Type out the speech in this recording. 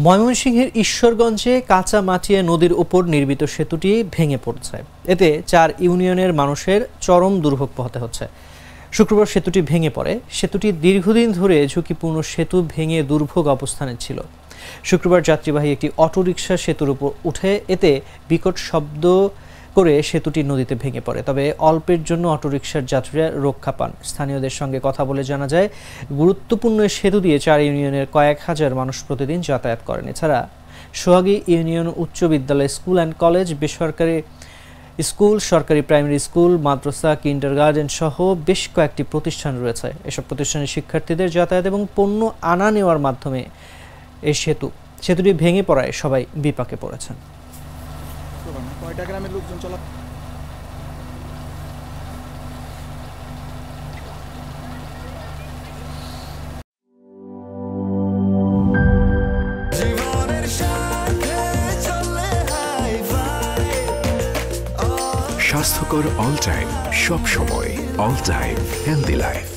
ময়মনসিংহের ঈশ্বরগঞ্জে কাঁচামাটিয়া নদীর উপর নির্মিত সেতুটি ভেঙে পড়ছে। এতে 4 ইউনিয়নের মানুষের চরম দুর্ভোগ পোহাতে হচ্ছে। শুক্রবার সেতুটি ভেঙে পড়ে। সেতুটি দীর্ঘদিন ধরে ঝুঁকিপূর্ণ সেতু ভেঙে দুর্ভোগ অবস্থানে ছিল। শুক্রবার যাত্রীবাহী একটি অটোরিকশা সেতুর উপর উঠে এতে বিকট শব্দ করে সেতুটি নদীতে ভেঙে পড়ে। তবে অল্পের জন্য অটোরিকশার যাত্রীরা রক্ষা পান। স্থানীয়দের সঙ্গে কথা বলে জানা যায়, গুরুত্বপূর্ণ সেতু দিয়ে 4 ইউনিয়নের কয়েক হাজার মানুষ প্রতিদিন যাতায়াত করেন। এছাড়া সোহাগী ইউনিয়ন উচ্চ বিদ্যালয়, স্কুল অ্যান্ড কলেজ, বেসরকারি স্কুল, সরকারি প্রাইমারি স্কুল, মাদ্রাসা, কিন্ডারগার্টেন সহ বেশ কয়েকটি প্রতিষ্ঠান রয়েছে। এসব প্রতিষ্ঠানের শিক্ষার্থীদের যাতায়াত এবং পণ্য আনা নেওয়ার মাধ্যমে এই সেতুটি ভেঙে পড়ায় সবাই বিপাকে পড়েছেন। কয়টা গ্রামের লোকজন চলা স্বাস্থ্যকর অল টাইম, সব সময় অল টাইম হেলদি লাইফ।